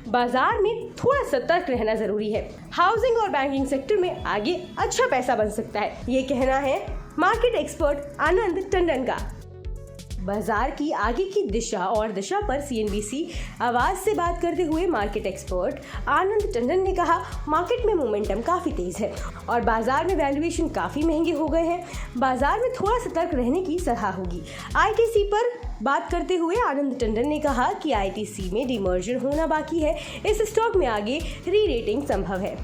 बाजार में थोड़ा सतर्क रहना जरूरी है। हाउसिंग और बैंकिंग सेक्टर में आगे अच्छा पैसा बन सकता है, ये कहना है मार्केट एक्सपर्ट आनंद टंडन का। बाजार की आगे की दिशा और दशा पर CNBC आवाज से बात करते हुए मार्केट एक्सपर्ट आनंद टंडन ने कहा, मार्केट में मोमेंटम काफी तेज है और बाजार में वैल्यूएशन काफी महंगे हो गए हैं। बाजार में थोड़ा सतर्क रहने की सलाह होगी। ITC पर बात करते हुए आनंद टंडन ने कहा कि ITC में डीमर्जर होना बाकी है, इस स्टॉक में आगे री रेटिंग संभव है।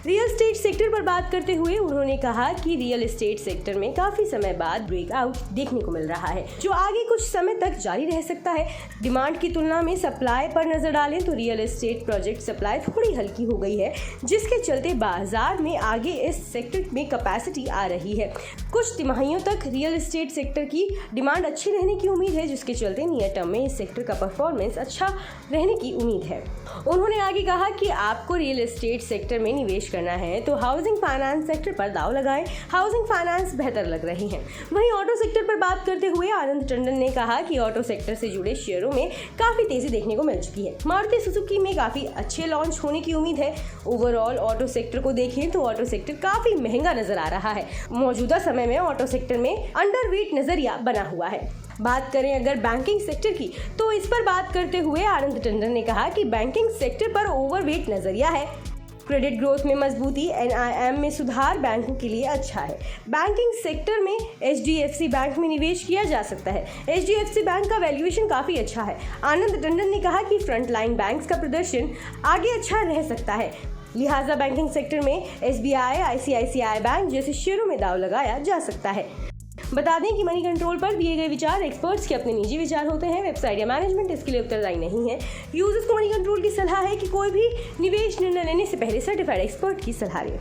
रियल एस्टेट सेक्टर पर बात करते हुए उन्होंने कहा कि रियल एस्टेट सेक्टर में काफी समय बाद ब्रेकआउट देखने को मिल रहा है, जो आगे कुछ समय तक जारी रह सकता है। डिमांड की तुलना में सप्लाई पर नजर डालें तो रियल एस्टेट प्रोजेक्ट सप्लाई थोड़ी हल्की हो गई है, जिसके चलते बाजार में आगे इस सेक्टर में कैपेसिटी आ रही है। कुछ तिमाहियों तक रियल एस्टेट सेक्टर की डिमांड अच्छी रहने की उम्मीद है, जिसके चलते नियर टर्म में इस सेक्टर का परफॉर्मेंस अच्छा रहने की उम्मीद है। उन्होंने आगे कहा कि आपको रियल एस्टेट सेक्टर में निवेश करना है तो हाउसिंग फाइनेंस सेक्टर पर दाव लगाएं, हाउसिंग फाइनेंस बेहतर लग रहे हैं। वहीं ऑटो सेक्टर पर बात करते हुए आनंद टंडन ने कहा कि ऑटो सेक्टर से जुड़े शेयरों में काफी तेजी देखने को मिल चुकी है। मारुति सुजुकी में काफी अच्छे लॉन्च होने की उम्मीद है। ओवरऑल ऑटो सेक्टर को देखें तो ऑटो सेक्टर काफी महंगा नजर आ रहा है। मौजूदा समय में ऑटो सेक्टर में अंडरवेट नजरिया बना हुआ है। बात करें अगर बैंकिंग सेक्टर की, तो इस पर बात करते हुए आनंद टंडन ने कहा कि बैंकिंग सेक्टर पर ओवरवेट नजरिया है। क्रेडिट ग्रोथ में मजबूती, NIM में सुधार बैंकों के लिए अच्छा है। बैंकिंग सेक्टर में HDFC बैंक में निवेश किया जा सकता है। HDFC बैंक का वैल्यूएशन काफ़ी अच्छा है। आनंद टंडन ने कहा कि फ्रंटलाइन बैंक्स का प्रदर्शन आगे अच्छा रह सकता है, लिहाजा बैंकिंग सेक्टर में SBI, ICICI बैंक जैसे शेयरों में दाव लगाया जा सकता है। बता दें कि मनी कंट्रोल पर दिए गए विचार एक्सपर्ट्स के अपने निजी विचार होते हैं। वेबसाइट या मैनेजमेंट इसके लिए उत्तरदायी नहीं है। यूजर्स को मनी कंट्रोल की सलाह है कि कोई भी निवेश निर्णय लेने से पहले सर्टिफाइड एक्सपर्ट की सलाह लें।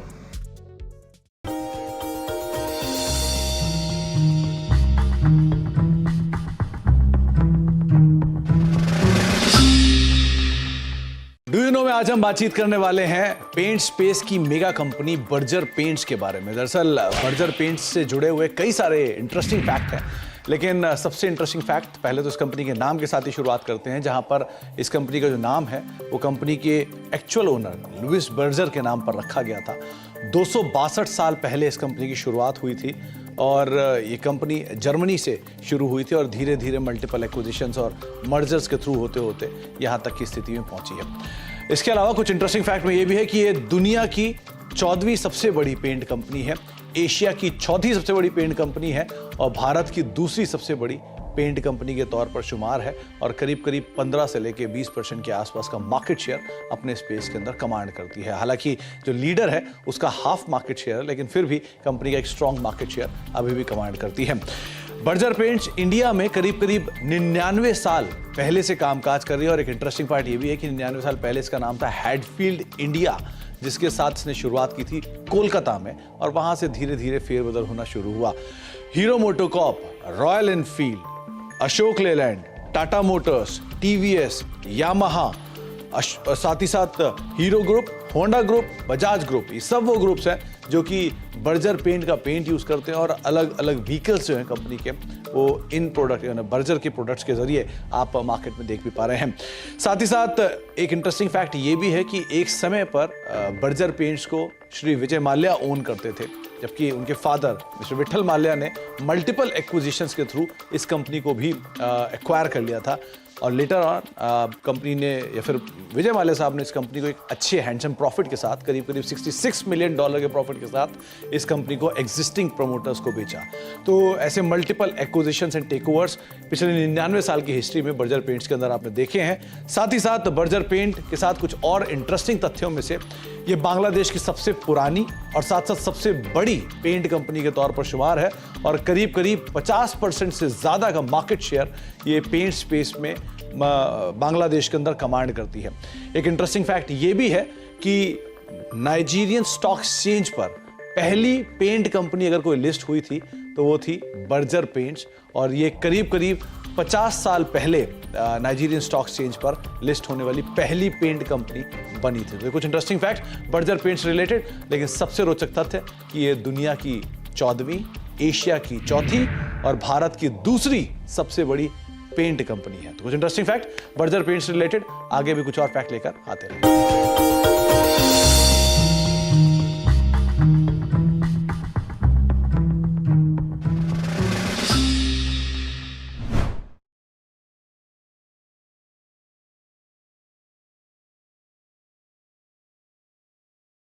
में आज हम बातचीत करने वाले हैं पेंट स्पेस की मेगा कंपनी बर्जर पेंट्स के बारे में। दरअसल बर्जर पेंट्स से जुड़े हुए कई सारे इंटरेस्टिंग फैक्ट हैं, लेकिन सबसे इंटरेस्टिंग फैक्ट पहले तो इस कंपनी के नाम के साथ ही शुरुआत करते हैं, जहां पर इस कंपनी का जो नाम है वो कंपनी के एक्चुअल ओनर लुइस बर्जर के नाम पर रखा गया था। 262 साल पहले इस कंपनी की शुरुआत हुई थी और ये कंपनी जर्मनी से शुरू हुई थी और धीरे धीरे मल्टीपल एक्विजिशंस और मर्जर्स के थ्रू होते होते यहाँ तक की स्थिति में पहुंची है। इसके अलावा कुछ इंटरेस्टिंग फैक्ट में ये भी है कि ये दुनिया की 14वीं सबसे बड़ी पेंट कंपनी है, एशिया की 4थी सबसे बड़ी पेंट कंपनी है और भारत की दूसरी सबसे बड़ी पेंट कंपनी के तौर पर शुमार है और करीब करीब 15 से लेके 20% के आसपास का मार्केट शेयर अपने स्पेस के अंदर कमांड करती है। हालांकि जो लीडर है उसका हाफ मार्केट शेयर है, लेकिन फिर भी कंपनी का एक स्ट्रॉन्ग मार्केट शेयर अभी भी कमांड करती है। बर्जर पेंट्स इंडिया में करीब करीब 99 साल पहले से कामकाज कर रही है और एक इंटरेस्टिंग पार्ट ये भी है कि 99 साल पहले इसका नाम था हैडफील्ड इंडिया, जिसके साथ इसने शुरुआत की थी कोलकाता में और वहां से धीरे धीरे फेरबदल होना शुरू हुआ। Hero MotoCorp, royal Enfield, Ashok Leyland, Tata Motors, TVS, Yamaha, साथ ही साथ hero group, Honda group, Bajaj group, ये सब वो ग्रुप्स हैं जो कि बर्जर पेंट का पेंट यूज करते हैं और अलग अलग व्हीकल्स जो हैं कंपनी के वो इन प्रोडक्ट यानी बर्जर के प्रोडक्ट्स के जरिए आप मार्केट में देख भी पा रहे हैं। साथ ही साथ एक इंटरेस्टिंग फैक्ट ये भी है कि एक समय पर बर्जर पेंट्स को श्री विजय माल्या ओन करते थे, जबकि उनके फादर मिस्टर विठल माल्या ने मल्टीपल एक्विजिशंस के थ्रू इस कंपनी को भी एक्वायर कर लिया था और लेटर ऑन कंपनी ने या फिर विजय माल्या साहब ने इस कंपनी को एक अच्छे हैंडसम प्रॉफिट के साथ करीब करीब $66 मिलियन के प्रॉफिट के साथ इस कंपनी को एग्जिस्टिंग प्रमोटर्स को बेचा। तो ऐसे मल्टीपल एक्विजिशंस एंड टेकओवर्स पिछले 99 साल की हिस्ट्री में बर्जर पेंट्स के अंदर आपने देखे हैं। साथ ही साथ बर्जर पेंट के साथ कुछ और इंटरेस्टिंग तथ्यों में से ये बांग्लादेश की सबसे पुरानी और साथ साथ सबसे बड़ी पेंट कंपनी के तौर पर शुमार है और करीब करीब 50% से ज़्यादा का मार्केट शेयर ये पेंट स्पेस में बांग्लादेश के अंदर कमांड करती है। एक इंटरेस्टिंग फैक्ट ये भी है कि नाइजीरियन स्टॉक एक्सचेंज पर पहली पेंट कंपनी अगर कोई लिस्ट हुई थी तो वो थी बर्जर पेंट्स और ये करीब करीब 50 साल पहले नाइजीरियन स्टॉक एक्सचेंज पर लिस्ट होने वाली पहली पेंट कंपनी बनी थी। तो कुछ interesting fact Berger paints related, लेकिन सबसे रोचक तथ्य कि ये दुनिया की 14वीं, एशिया की 4थी और भारत की दूसरी सबसे बड़ी पेंट कंपनी है। तो कुछ इंटरेस्टिंग फैक्ट बर्जर पेंट से रिलेटेड, आगे भी कुछ और फैक्ट लेकर आते रहेंगे।